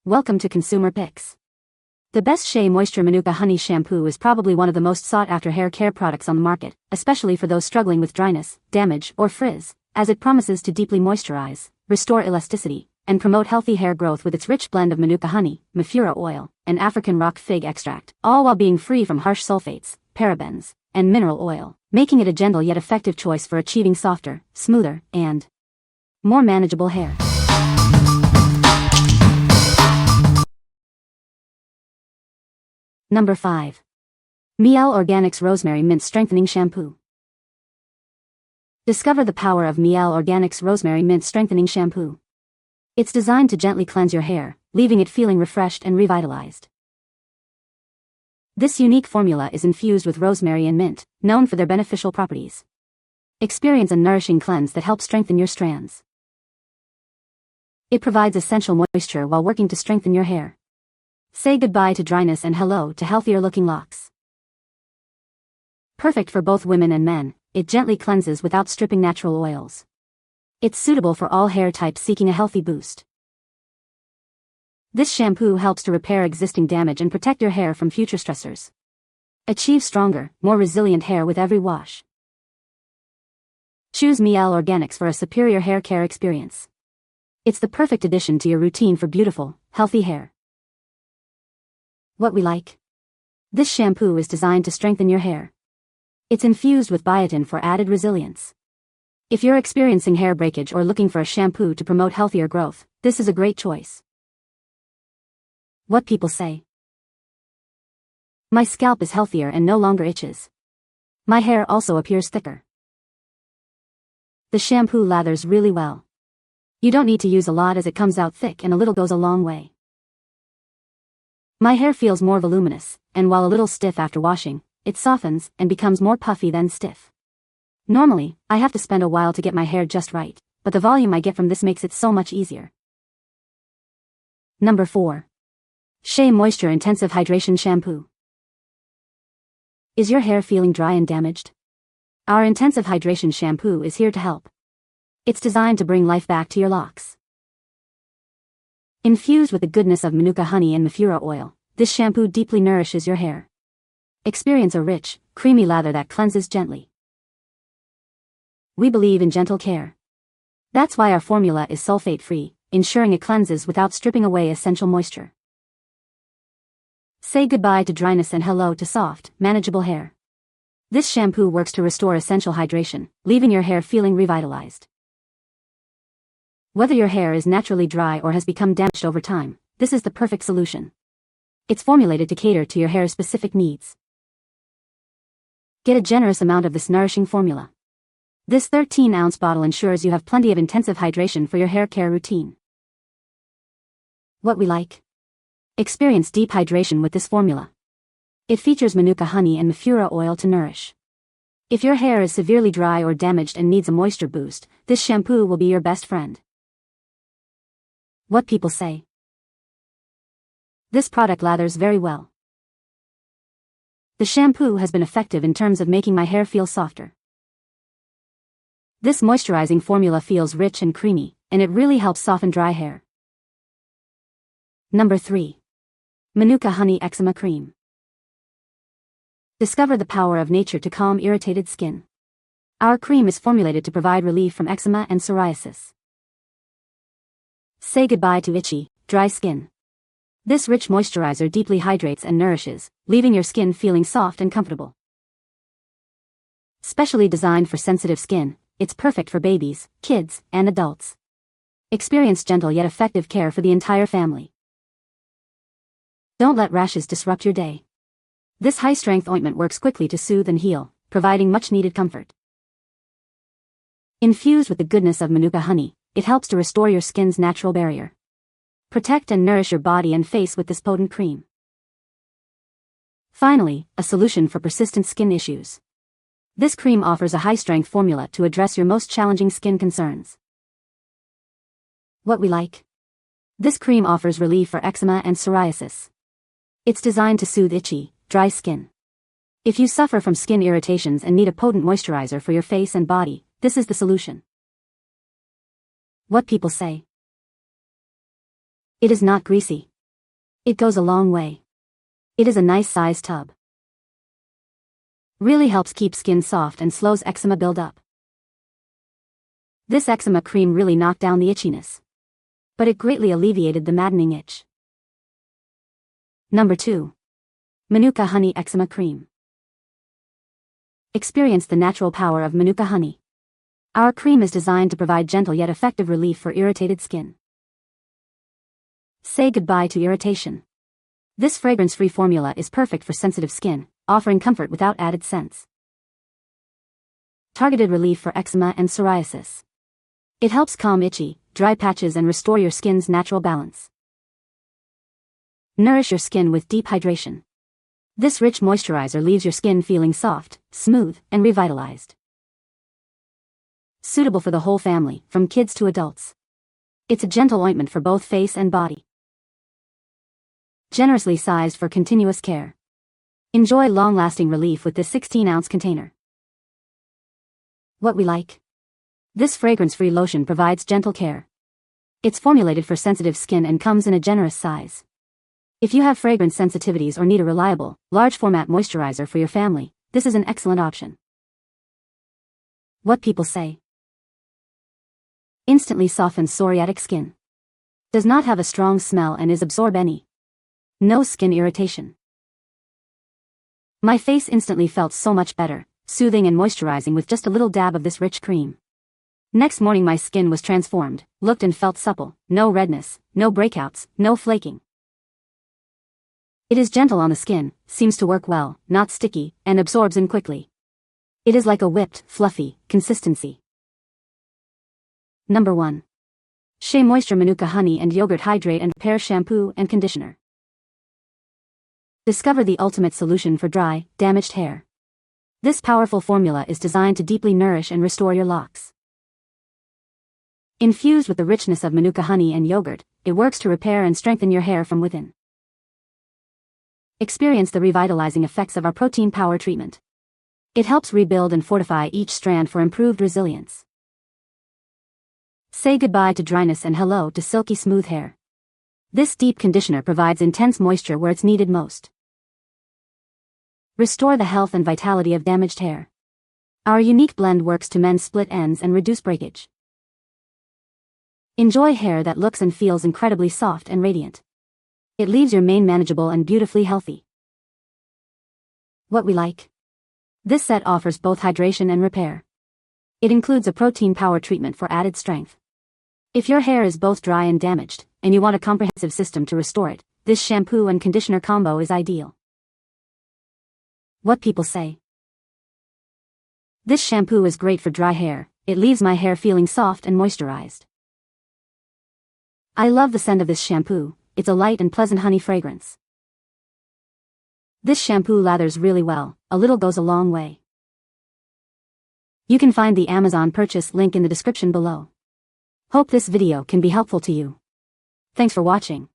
Welcome to Consumer Picks. The best SheaMoisture Manuka Honey shampoo is probably one of the most sought-after hair care products on the market, especially for those struggling with dryness, damage, or frizz, as it promises to deeply moisturize, restore elasticity, and promote healthy hair growth with its rich blend of Manuka Honey, Mafura Oil, and African rock fig extract, all while being free from harsh sulfates, parabens, and mineral oil, making it a gentle yet effective choice for achieving softer, smoother, and more manageable hair. Number 5. Mielle Organics Rosemary Mint Strengthening Shampoo. Discover the power of Mielle Organics Rosemary Mint Strengthening Shampoo. It's designed to gently cleanse your hair, leaving it feeling refreshed and revitalized. This unique formula is infused with rosemary and mint, known for their beneficial properties. Experience a nourishing cleanse that helps strengthen your strands. It provides essential moisture while working to strengthen your hair. Say goodbye to dryness and hello to healthier-looking locks. Perfect for both women and men, it gently cleanses without stripping natural oils. It's suitable for all hair types seeking a healthy boost. This shampoo helps to repair existing damage and protect your hair from future stressors. Achieve stronger, more resilient hair with every wash. Choose Mielle Organics for a superior hair care experience. It's the perfect addition to your routine for beautiful, healthy hair. What we like. This shampoo is designed to strengthen your hair. It's infused with biotin for added resilience. If you're experiencing hair breakage or looking for a shampoo to promote healthier growth, this is a great choice. What people say. My scalp is healthier and no longer itches. My hair also appears thicker. The shampoo lathers really well. You don't need to use a lot as it comes out thick and a little goes a long way. My hair feels more voluminous, and while a little stiff after washing, it softens and becomes more puffy than stiff. Normally, I have to spend a while to get my hair just right, but the volume I get from this makes it so much easier. Number 4. SheaMoisture Intensive Hydration Shampoo. Is your hair feeling dry and damaged? Our Intensive Hydration Shampoo is here to help. It's designed to bring life back to your locks. Infused with the goodness of Manuka Honey and Mafura Oil, this shampoo deeply nourishes your hair. Experience a rich, creamy lather that cleanses gently. We believe in gentle care. That's why our formula is sulfate-free, ensuring it cleanses without stripping away essential moisture. Say goodbye to dryness and hello to soft, manageable hair. This shampoo works to restore essential hydration, leaving your hair feeling revitalized. Whether your hair is naturally dry or has become damaged over time, this is the perfect solution. It's formulated to cater to your hair's specific needs. Get a generous amount of this nourishing formula. This 13-ounce bottle ensures you have plenty of intensive hydration for your hair care routine. What we like. Experience deep hydration with this formula. It features Manuka Honey and Mafura Oil to nourish. If your hair is severely dry or damaged and needs a moisture boost, this shampoo will be your best friend. What people say. This product lathers very well. The shampoo has been effective in terms of making my hair feel softer. This moisturizing formula feels rich and creamy, and it really helps soften dry hair. Number 3. Manuka Honey Eczema Cream. Discover the power of nature to calm irritated skin. Our cream is formulated to provide relief from eczema and psoriasis. Say goodbye to itchy, dry skin. This rich moisturizer deeply hydrates and nourishes, leaving your skin feeling soft and comfortable. Specially designed for sensitive skin, it's perfect for babies, kids, and adults. Experience gentle yet effective care for the entire family. Don't let rashes disrupt your day. This high-strength ointment works quickly to soothe and heal, providing much-needed comfort. Infused with the goodness of Manuka Honey, it helps to restore your skin's natural barrier. Protect and nourish your body and face with this potent cream. Finally, a solution for persistent skin issues. This cream offers a high-strength formula to address your most challenging skin concerns. What we like. This cream offers relief for eczema and psoriasis. It's designed to soothe itchy, dry skin. If you suffer from skin irritations and need a potent moisturizer for your face and body, this is the solution. What people say. It is not greasy. It goes a long way. It is a nice size tub. Really helps keep skin soft and slows eczema build-up. This eczema cream really knocked down the itchiness. But it greatly alleviated the maddening itch. Number 2. Manuka Honey Eczema Cream. Experience the natural power of Manuka Honey. Our cream is designed to provide gentle yet effective relief for irritated skin. Say goodbye to irritation. This fragrance-free formula is perfect for sensitive skin, offering comfort without added scents. Targeted relief for eczema and psoriasis. It helps calm itchy, dry patches and restore your skin's natural balance. Nourish your skin with deep hydration. This rich moisturizer leaves your skin feeling soft, smooth, and revitalized. Suitable for the whole family, from kids to adults. It's a gentle ointment for both face and body. Generously sized for continuous care. Enjoy long-lasting relief with this 16-ounce container. What we like. This fragrance-free lotion provides gentle care. It's formulated for sensitive skin and comes in a generous size. If you have fragrance sensitivities or need a reliable, large-format moisturizer for your family, this is an excellent option. What people say. Instantly softens psoriatic skin. Does not have a strong smell and is absorb any. No skin irritation. My face instantly felt so much better, soothing and moisturizing with just a little dab of this rich cream. Next morning my skin was transformed, looked and felt supple, no redness, no breakouts, no flaking. It is gentle on the skin, seems to work well, not sticky, and absorbs in quickly. It is like a whipped, fluffy consistency. Number 1. SheaMoisture Manuka Honey and Yogurt Hydrate and Repair Shampoo and Conditioner. Discover the ultimate solution for dry, damaged hair. This powerful formula is designed to deeply nourish and restore your locks. Infused with the richness of Manuka honey and yogurt, it works to repair and strengthen your hair from within. Experience the revitalizing effects of our protein power treatment. It helps rebuild and fortify each strand for improved resilience. Say goodbye to dryness and hello to silky smooth hair. This deep conditioner provides intense moisture where it's needed most. Restore the health and vitality of damaged hair. Our unique blend works to mend split ends and reduce breakage. Enjoy hair that looks and feels incredibly soft and radiant. It leaves your mane manageable and beautifully healthy. What we like. This set offers both hydration and repair. It includes a protein power treatment for added strength. If your hair is both dry and damaged, and you want a comprehensive system to restore it, this shampoo and conditioner combo is ideal. What people say. This shampoo is great for dry hair, it leaves my hair feeling soft and moisturized. I love the scent of this shampoo, it's a light and pleasant honey fragrance. This shampoo lathers really well, a little goes a long way. You can find the Amazon purchase link in the description below. Hope this video can be helpful to you. Thanks for watching.